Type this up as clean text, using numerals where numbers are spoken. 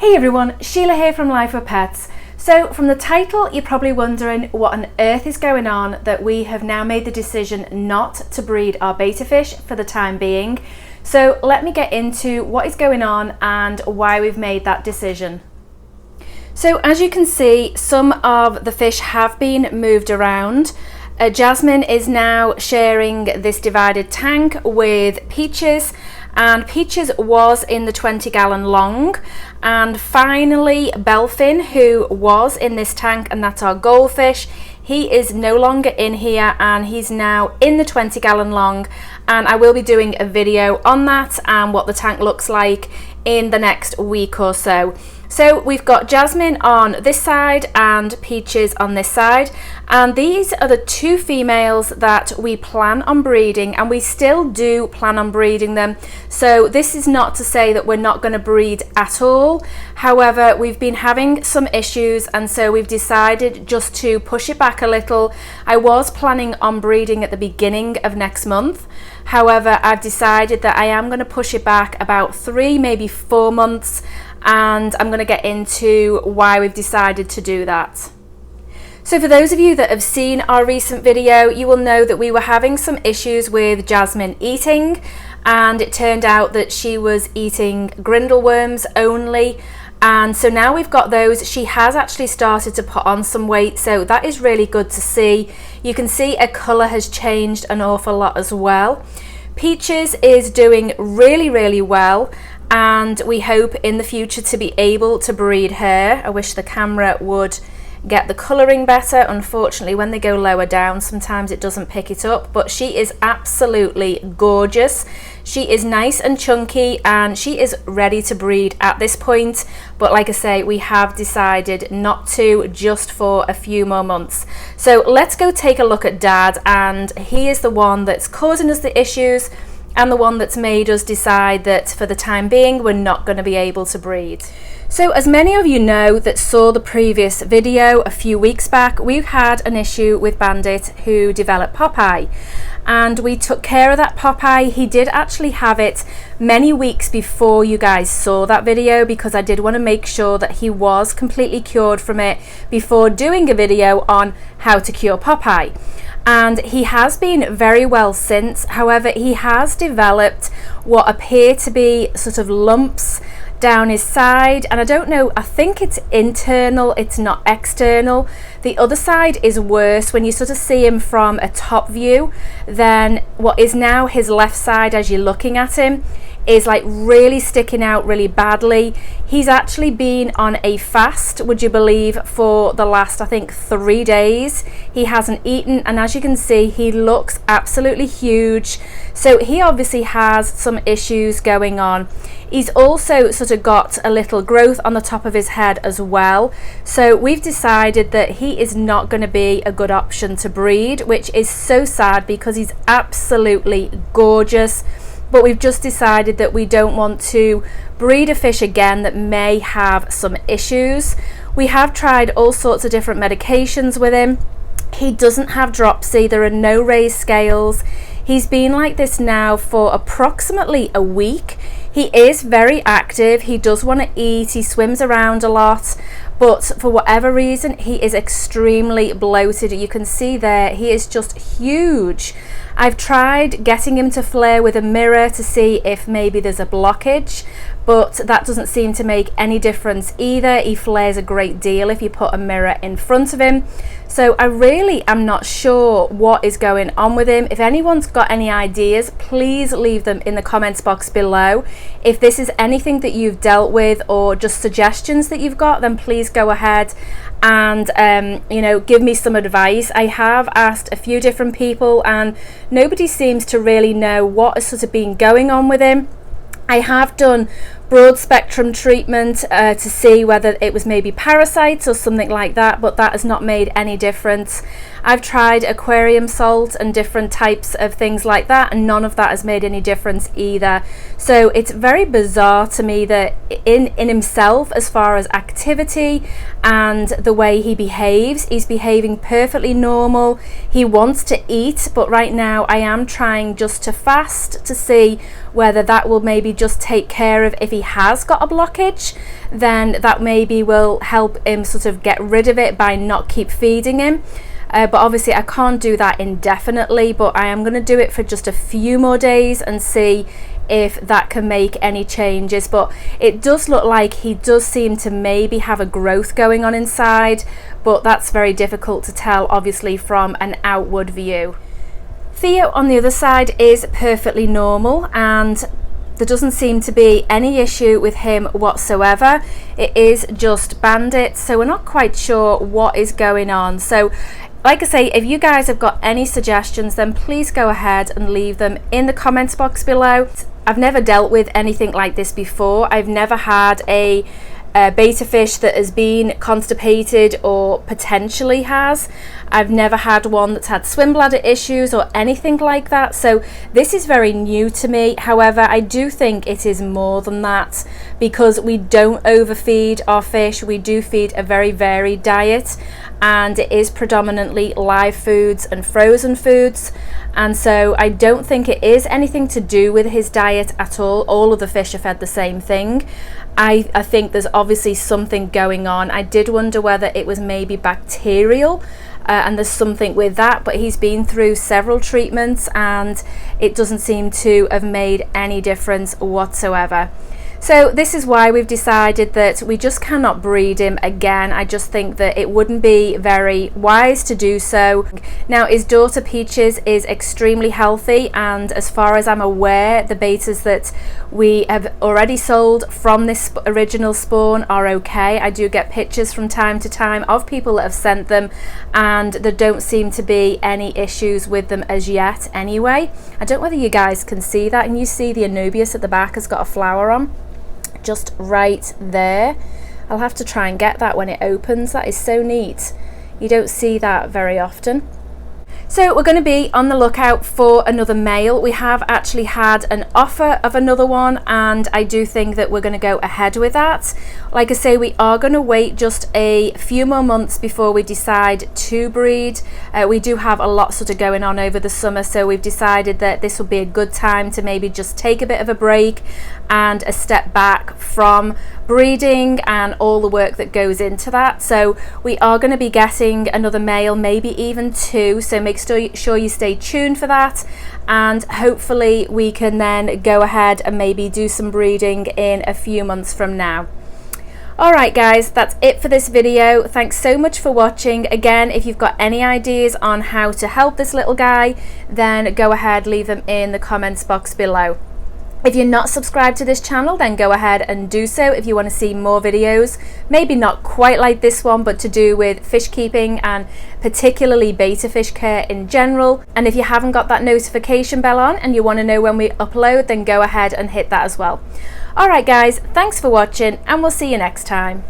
Hey everyone, Sheila here from Lifewithpets. So from the title, you're probably wondering what on earth is going on that we have now made the decision not to breed our betta fish for the time being. So let me get into what is going on and why we've made that decision. So as you can see, some of the fish have been moved around. Jasmine is now sharing this divided tank with Peaches, and Peaches was in the 20-gallon long, and finally Belfin, who was in this tank, and that's our goldfish, he is no longer in here and he's now in the 20-gallon long, and I will be doing a video on that and what the tank looks like in the next week or so. So we've got Jasmine on this side and Peaches on this side, and these are the two females that we plan on breeding, and we still do plan on breeding them. So this is not to say that we're not going to breed at all. However, we've been having some issues, and so we've decided just to push it back a little. I was planning on breeding at the beginning of next month. However, I've decided that I am going to push it back about 3, maybe 4 months, and I'm going to get into why we've decided to do that. So for those of you that have seen our recent video, you will know that we were having some issues with Jasmine eating, and it turned out that she was eating grindle worms only. And so now we've got those. She has actually started to put on some weight, so that is really good to see. You can see her colour has changed an awful lot as well. Peaches is doing really well, and we hope in the future to be able to breed her. I wish the camera would get the colouring better. Unfortunately, when they go lower down, sometimes it doesn't pick it up, but she is absolutely gorgeous. She is nice and chunky, and she is ready to breed at this point. But like I say, we have decided not to, just for a few more months. So let's go take a look at Dad, and he is the one that's causing us the issues and the one that's made us decide that for the time being we're not going to be able to breed. So as many of you know that saw the previous video a few weeks back, we've had an issue with Bandit who developed Popeye, and we took care of that Popeye. He did actually have it many weeks before you guys saw that video, because I did want to make sure that he was completely cured from it before doing a video on how to cure Popeye. And he has been very well since. However, he has developed what appear to be sort of lumps down his side, and I don't know, I think it's internal, it's not external. The other side is worse. When you sort of see him from a top view, then what is now his left side as you're looking at him is like really sticking out really badly. He's actually been on a fast, would you believe, for the last I think 3 days. He hasn't eaten, and as you can see, he looks absolutely huge. So he obviously has some issues going on. He's also sort of got a little growth on the top of his head as well. So we've decided that he is not going to be a good option to breed, which is so sad because he's absolutely gorgeous. But we've just decided that we don't want to breed a fish again that may have some issues. We have tried all sorts of different medications with him. He doesn't have dropsy, there are no raised scales. He's been like this now for approximately a week. He is very active, he does want to eat, he swims around a lot, but for whatever reason he is extremely bloated. You can see there, he is just huge. I've tried getting him to flare with a mirror to see if maybe there's a blockage, but that doesn't seem to make any difference either. He flares a great deal if you put a mirror in front of him. So I really am not sure what is going on with him. If anyone's got any ideas, please leave them in the comments box below. If this is anything that you've dealt with or just suggestions that you've got, then please go ahead and you know, give me some advice. I have asked a few different people and nobody seems to really know what has sort of been going on with him. I have done broad spectrum treatment to see whether it was maybe parasites or something like that, but that has not made any difference. I've tried aquarium salt and different types of things like that, and none of that has made any difference either. So it's very bizarre to me that in himself, as far as activity and the way he behaves, he's behaving perfectly normal. He wants to eat, but right now I am trying just to fast to see whether that will maybe just take care of, if he has got a blockage, then that maybe will help him sort of get rid of it by not keep feeding him. But obviously I can't do that indefinitely, but I am going to do it for just a few more days and see if that can make any changes. But it does look like he does seem to maybe have a growth going on inside, but that's very difficult to tell obviously from an outward view. Theo on the other side is perfectly normal, and there doesn't seem to be any issue with him whatsoever. It is just Bandit, so we're not quite sure what is going on. So like I say, if you guys have got any suggestions, then please go ahead and leave them in the comments box below. I've never dealt with anything like this before. I've never had a beta fish that has been constipated or potentially has. I've never had one that's had swim bladder issues or anything like that, so this is very new to me. However, I do think it is more than that, because we don't overfeed our fish. We do feed a very varied diet, and it is predominantly live foods and frozen foods, and so I don't think it is anything to do with his diet at all. All of the fish are fed the same thing. I think there's obviously something going on. I did wonder whether it was maybe bacterial, and there's something with that, but he's been through several treatments and it doesn't seem to have made any difference whatsoever. So this is why we've decided that we just cannot breed him again. I just think that it wouldn't be very wise to do so. Now, his daughter Peaches is extremely healthy, and as far as I'm aware, the betas that we have already sold from this original spawn are okay. I do get pictures from time to time of people that have sent them, and there don't seem to be any issues with them as yet anyway. I don't know whether you guys can see that, and you see the Anubias at the back has got a flower on. Just right there. I'll have to try and get that when it opens. That is so neat. You don't see that very often. So we're going to be on the lookout for another male. We have actually had an offer of another one, and I do think that we're going to go ahead with that. Like I say, we are going to wait just a few more months before we decide to breed. We do have a lot sort of going on over the summer, so we've decided that this will be a good time to maybe just take a bit of a break and a step back from breeding and all the work that goes into that. So we are going to be getting another male, maybe even two, so make sure you stay tuned for that, and hopefully we can then go ahead and maybe do some breeding in a few months from now. Alright guys, that's it for this video. Thanks so much for watching. Again, if you've got any ideas on how to help this little guy, then go ahead, leave them in the comments box below. If you're not subscribed to this channel, then go ahead and do so if you want to see more videos, maybe not quite like this one, but to do with fish keeping and particularly beta fish care in general. And if you haven't got that notification bell on and you want to know when we upload, then go ahead and hit that as well. Alright guys, thanks for watching, and we'll see you next time.